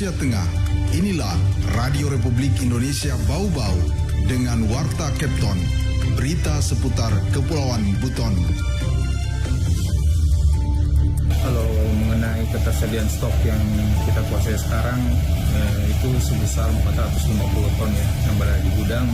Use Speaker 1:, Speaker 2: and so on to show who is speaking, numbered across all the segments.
Speaker 1: Asia Tengah. Inilah Radio Republik Indonesia Bau-Bau dengan Warta Kepton, berita seputar Kepulauan Buton.
Speaker 2: Kalau mengenai ketersediaan stok yang kita kuasai sekarang, itu sebesar 450 ton ya, yang berada di gudang.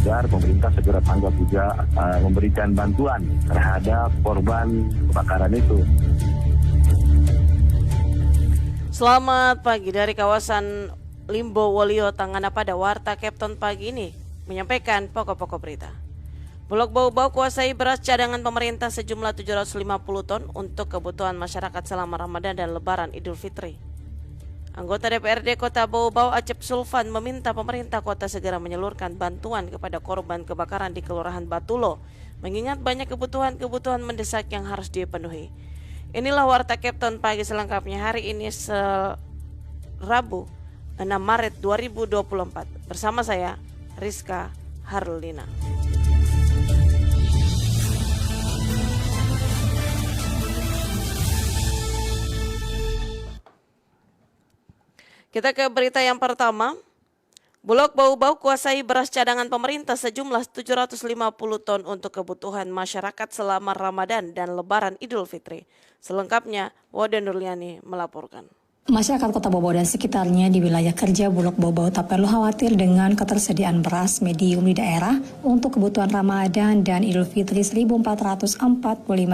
Speaker 3: Agar pemerintah segera tanggap juga memberikan bantuan terhadap korban kebakaran itu.
Speaker 4: Selamat pagi dari kawasan Limbo Wolio Tanganapada. Warta Kepton pagi ini menyampaikan pokok-pokok berita. Bulog Bau-Bau kuasai beras cadangan pemerintah sejumlah 750 ton untuk kebutuhan masyarakat selama Ramadan dan Lebaran Idul Fitri. Anggota DPRD Kota Bau-Bau Acep Sulfan meminta pemerintah kota segera menyalurkan bantuan kepada korban kebakaran di Kelurahan Batulo, mengingat banyak kebutuhan mendesak yang harus dipenuhi. Inilah Warta Kepton pagi selengkapnya hari ini Rabu 6 Maret 2024 bersama saya Rizka Harlina. Kita ke berita yang pertama. Bulog Bau-Bau kuasai beras cadangan pemerintah sejumlah 750 ton untuk kebutuhan masyarakat selama Ramadan dan Lebaran Idul Fitri. Selengkapnya, Wada Nurliani melaporkan.
Speaker 5: Masyarakat Kota Bau-Bau dan sekitarnya di wilayah kerja Bulog Bau-Bau tak perlu khawatir dengan ketersediaan beras medium di daerah untuk kebutuhan Ramadan dan Idul Fitri 1445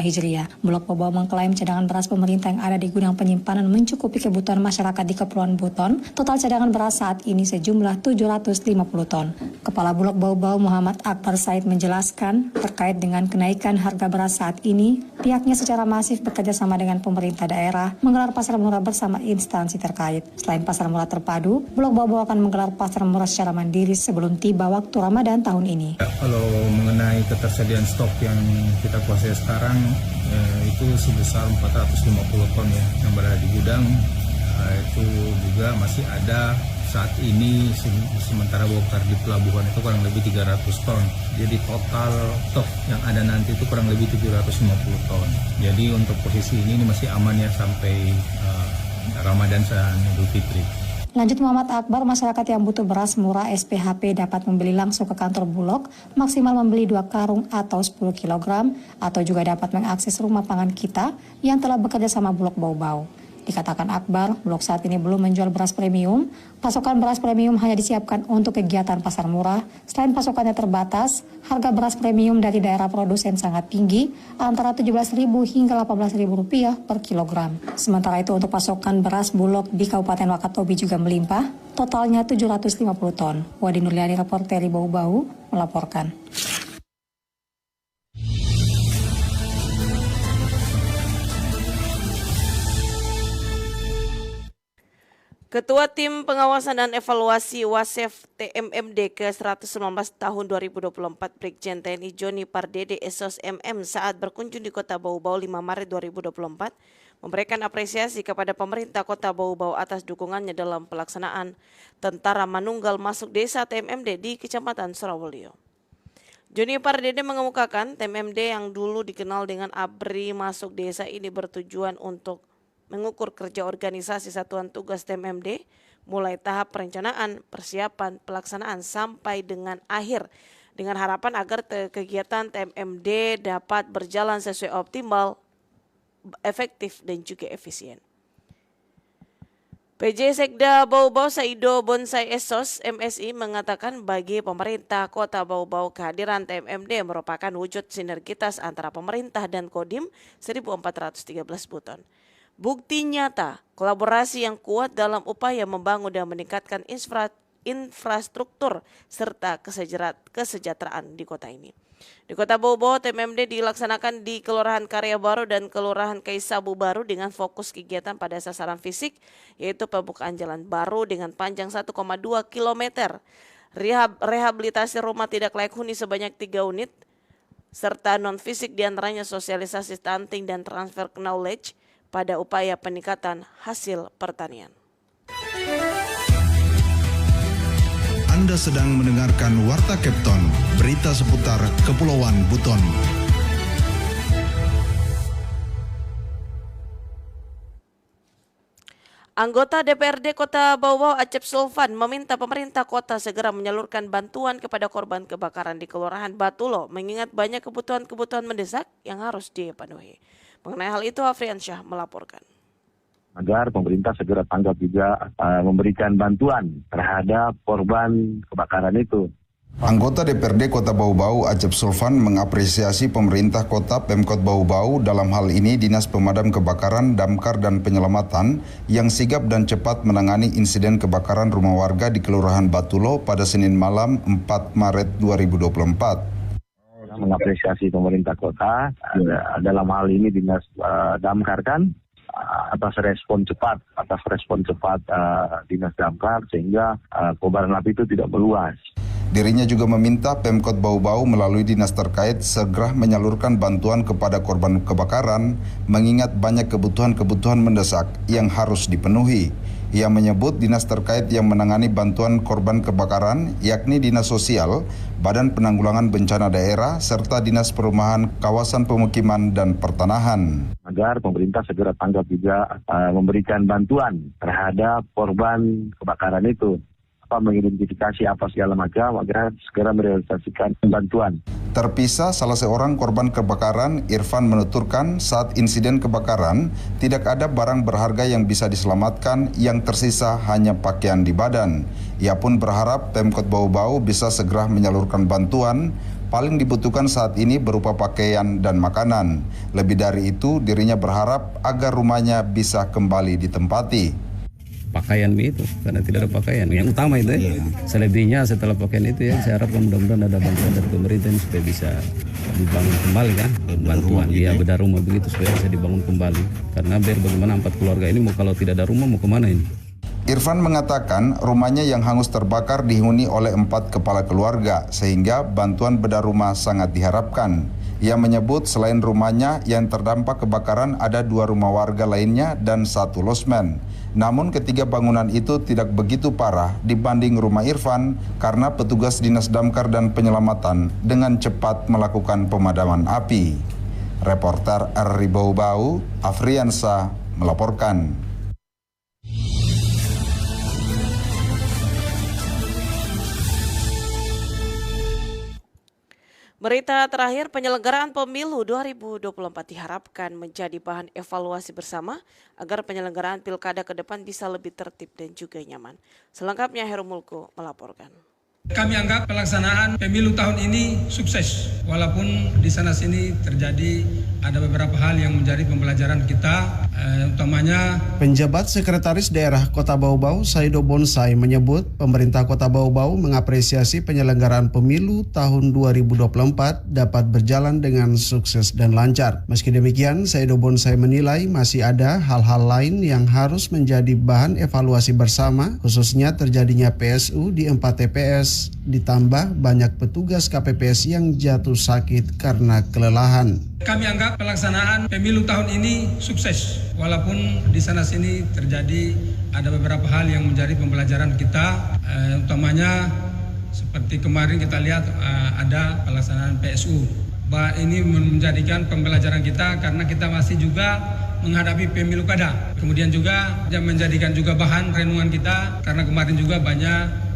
Speaker 5: Hijriah. Bulog Bau-Bau mengklaim cadangan beras pemerintah yang ada di gudang penyimpanan mencukupi kebutuhan masyarakat di Kepulauan Buton. Total cadangan beras saat ini sejumlah 750 ton. Kepala Bulog Bau-Bau Muhammad Akbar Said menjelaskan terkait dengan kenaikan harga beras saat ini, pihaknya secara masif bekerja sama dengan pemerintah daerah menggelar pasar murah bersama instansi terkait. Selain pasar murah terpadu, Bulog Bau-Bau akan menggelar pasar murah secara mandiri sebelum tiba waktu Ramadan tahun ini.
Speaker 2: Kalau mengenai ketersediaan stok yang kita kuasai sekarang, itu sebesar 450 ton ya, yang berada di gudang. Itu juga masih ada saat ini sementara bongkar di pelabuhan itu kurang lebih 300 ton. Jadi total stok yang ada nanti itu kurang lebih 750 ton. Jadi untuk posisi ini masih aman ya sampai Ramadan dan Idul Fitri.
Speaker 5: Lanjut Muhammad Akbar, masyarakat yang butuh beras murah SPHP dapat membeli langsung ke kantor Bulog, maksimal membeli 2 karung atau 10 kg, atau juga dapat mengakses rumah pangan kita yang telah bekerja sama Bulog Bau-Bau. Dikatakan Akbar, Bulog saat ini belum menjual beras premium. Pasokan beras premium hanya disiapkan untuk kegiatan pasar murah. Selain pasokannya terbatas, harga beras premium dari daerah produsen sangat tinggi, antara Rp17.000 hingga Rp18.000 per kilogram. Sementara itu untuk pasokan beras Bulog di Kabupaten Wakatobi juga melimpah, totalnya 750 ton. Wadi Nurliani, reporter Bau-Bau, melaporkan.
Speaker 4: Ketua Tim Pengawasan dan Evaluasi WASEF TMMD ke-119 tahun 2024 Brigjen TNI Joni Pardede Esos MM saat berkunjung di Kota Bau-Bau 5 Maret 2024 memberikan apresiasi kepada pemerintah Kota Bau-Bau atas dukungannya dalam pelaksanaan Tentara Manunggal masuk desa TMMD di Kecamatan Surawolio. Joni Pardede mengemukakan TMMD yang dulu dikenal dengan ABRI masuk desa ini bertujuan untuk mengukur kerja organisasi satuan tugas TMMD mulai tahap perencanaan, persiapan, pelaksanaan sampai dengan akhir dengan harapan agar kegiatan TMMD dapat berjalan sesuai optimal, efektif dan juga efisien. PJ Sekda Bau-Bau Saido Bonsai Esos MSI mengatakan bagi pemerintah Kota Bau-Bau kehadiran TMMD merupakan wujud sinergitas antara pemerintah dan Kodim 1413 Buton. Bukti nyata kolaborasi yang kuat dalam upaya membangun dan meningkatkan infrastruktur serta kesejahteraan di kota ini. Di Kota Bau-Bau, TMMD dilaksanakan di Kelurahan Karya Baru dan Kelurahan Kaisabu Baru dengan fokus kegiatan pada sasaran fisik, yaitu pembukaan jalan baru dengan panjang 1,2 km, rehabilitasi rumah tidak layak huni sebanyak 3 unit, serta non-fisik diantaranya sosialisasi stunting dan transfer knowledge pada upaya peningkatan hasil pertanian.
Speaker 1: Anda sedang mendengarkan Warta Kepton, berita seputar Kepulauan Buton.
Speaker 4: Anggota DPRD Kota Bau-Bau Acep Sulfan meminta pemerintah kota segera menyalurkan bantuan kepada korban kebakaran di Kelurahan Batulo mengingat banyak kebutuhan-kebutuhan mendesak yang harus dipenuhi. Mengenai hal itu Afriansyah melaporkan.
Speaker 3: Agar pemerintah segera tanggap juga memberikan bantuan terhadap korban kebakaran itu.
Speaker 1: Anggota DPRD Kota Bau-Bau Acep Sulfan mengapresiasi pemerintah kota Pemkot Bau-Bau dalam hal ini Dinas Pemadam Kebakaran, Damkar dan Penyelamatan yang sigap dan cepat menangani insiden kebakaran rumah warga di Kelurahan Batulo pada Senin malam 4 Maret 2024.
Speaker 3: Mengapresiasi pemerintah kota dalam hal ini Dinas Damkar kan atas respon cepat Dinas Damkar sehingga kobaran api itu tidak meluas.
Speaker 1: Dirinya juga meminta Pemkot Bau-Bau melalui dinas terkait segera menyalurkan bantuan kepada korban kebakaran mengingat banyak kebutuhan-kebutuhan mendesak yang harus dipenuhi. Ia menyebut dinas terkait yang menangani bantuan korban kebakaran yakni Dinas Sosial, Badan Penanggulangan Bencana Daerah, serta Dinas Perumahan Kawasan Pemukiman dan Pertanahan.
Speaker 3: Agar pemerintah segera tanggap juga memberikan bantuan terhadap korban kebakaran itu. Mengidentifikasi apa segala macam agar segera merealisasikan bantuan.
Speaker 1: Terpisah salah seorang korban kebakaran, Irfan menuturkan saat insiden kebakaran tidak ada barang berharga yang bisa diselamatkan, yang tersisa hanya pakaian di badan. Ia pun berharap Pemkot Bau-Bau bisa segera menyalurkan bantuan paling dibutuhkan saat ini berupa pakaian dan makanan. Lebih dari itu, dirinya berharap agar rumahnya bisa kembali ditempati.
Speaker 6: Pakaian itu karena tidak ada pakaian yang utama itu ya. Selebihnya setelah pakaian itu ya saya harapkan mudah-mudahan ada bantuan dari pemerintah ini supaya bisa dibangun kembali kan bantuan dia bedah rumah begitu supaya bisa dibangun kembali karena biar bagaimana 4 keluarga ini mau kalau tidak ada rumah mau kemana ini.
Speaker 1: Irfan mengatakan rumahnya yang hangus terbakar dihuni oleh 4 kepala keluarga sehingga bantuan bedah rumah sangat diharapkan. Ia menyebut selain rumahnya yang terdampak kebakaran ada 2 rumah warga lainnya dan 1 losmen. Namun ketiga bangunan itu tidak begitu parah dibanding rumah Irfan karena petugas Dinas Damkar dan Penyelamatan dengan cepat melakukan pemadaman api. Reporter RRI Bau-Bau, Afriansa melaporkan.
Speaker 4: Berita terakhir, penyelenggaraan pemilu 2024 diharapkan menjadi bahan evaluasi bersama agar penyelenggaraan pilkada ke depan bisa lebih tertib dan juga nyaman. Selengkapnya Heru Mulko melaporkan.
Speaker 7: Kami anggap pelaksanaan pemilu tahun ini sukses, walaupun di sana-sini terjadi ada beberapa hal yang menjadi pembelajaran kita, utamanya.
Speaker 8: Penjabat Sekretaris Daerah Kota Bau-Bau, Saido Bonsai, menyebut pemerintah Kota Bau-Bau mengapresiasi penyelenggaraan pemilu tahun 2024 dapat berjalan dengan sukses dan lancar. Meski demikian, Saido Bonsai menilai masih ada hal-hal lain yang harus menjadi bahan evaluasi bersama, khususnya terjadinya PSU di 4 TPS, ditambah banyak petugas KPPS yang jatuh sakit karena kelelahan.
Speaker 7: Kami anggap pelaksanaan pemilu tahun ini sukses, walaupun di sana-sini terjadi ada beberapa hal yang menjadi pembelajaran kita, utamanya seperti kemarin kita lihat ada pelaksanaan PSU. Ini menjadikan pembelajaran kita karena kita masih juga menghadapi pemilu kada. Kemudian juga menjadikan juga bahan renungan kita karena kemarin juga banyak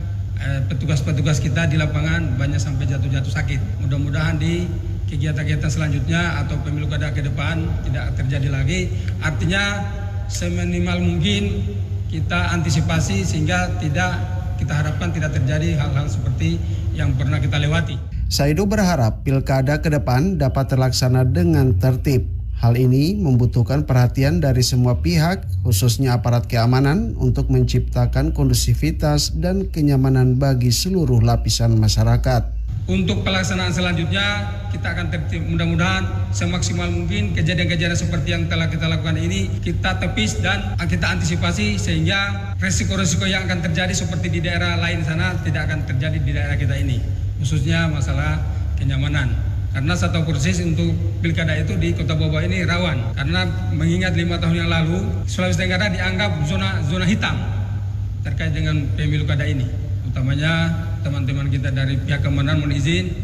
Speaker 7: petugas-petugas kita di lapangan banyak sampai jatuh-jatuh sakit. Mudah-mudahan di kegiatan-kegiatan selanjutnya atau pemilu kada ke depan tidak terjadi lagi. Artinya seminimal mungkin kita antisipasi sehingga kita harapkan tidak terjadi hal-hal seperti yang pernah kita lewati.
Speaker 8: Saido berharap pilkada ke depan dapat terlaksana dengan tertib. Hal ini membutuhkan perhatian dari semua pihak, khususnya aparat keamanan, untuk menciptakan kondusivitas dan kenyamanan bagi seluruh lapisan masyarakat.
Speaker 7: Untuk pelaksanaan selanjutnya, kita akan tertib. Mudah-mudahan semaksimal mungkin kejadian-kejadian seperti yang telah kita lakukan ini, kita tepis dan kita antisipasi sehingga resiko-resiko yang akan terjadi seperti di daerah lain sana tidak akan terjadi di daerah kita ini, khususnya masalah kenyamanan. Karena saya tahu persis untuk pilkada itu di Kota Bau-Bau ini rawan. Karena mengingat 5 tahun yang lalu, Sulawesi Tenggara dianggap zona hitam terkait dengan pemilu kada ini. Utamanya teman-teman kita dari pihak keamanan mohon izin,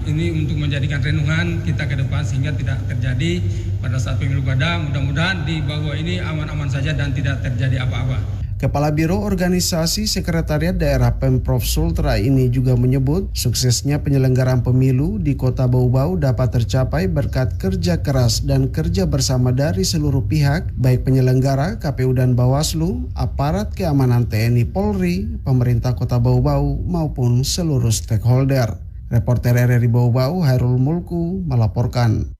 Speaker 7: Ini untuk menjadikan renungan kita ke depan sehingga tidak terjadi pada saat pemilu kada. Mudah-mudahan di bawah ini aman-aman saja dan tidak terjadi apa-apa.
Speaker 8: Kepala Biro Organisasi Sekretariat Daerah Pemprov Sultra ini juga menyebut suksesnya penyelenggaraan pemilu di Kota Bau-Bau dapat tercapai berkat kerja keras dan kerja bersama dari seluruh pihak, baik penyelenggara, KPU dan Bawaslu, aparat keamanan TNI Polri, pemerintah Kota Bau-Bau maupun seluruh stakeholder. Reporter RRI Bau-Bau Hairul Mulku melaporkan.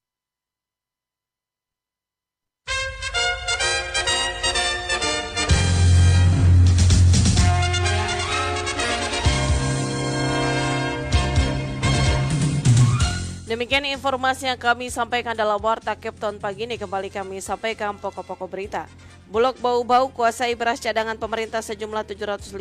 Speaker 4: Demikian informasi yang kami sampaikan dalam Warta Kepton pagi ini. Kembali kami sampaikan pokok-pokok berita. Bulog Bau-Bau kuasai beras cadangan pemerintah sejumlah 750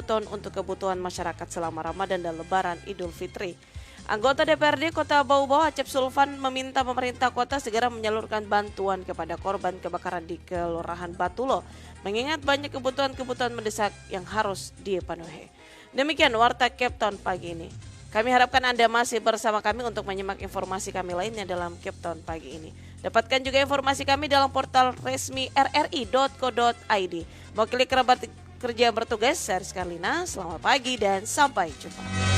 Speaker 4: ton untuk kebutuhan masyarakat selama Ramadan dan Lebaran Idul Fitri. Anggota DPRD Kota Bau-Bau Acep Sulfan meminta pemerintah kota segera menyalurkan bantuan kepada korban kebakaran di Kelurahan Batulo, mengingat banyak kebutuhan-kebutuhan mendesak yang harus dipenuhi. Demikian Warta Kepton pagi ini. Kami harapkan Anda masih bersama kami untuk menyimak informasi kami lainnya dalam Kepton pagi ini. Dapatkan juga informasi kami dalam portal resmi rri.co.id. Mewakili kerabat kerja bertugas, saya Rizka Lina, selamat pagi dan sampai jumpa.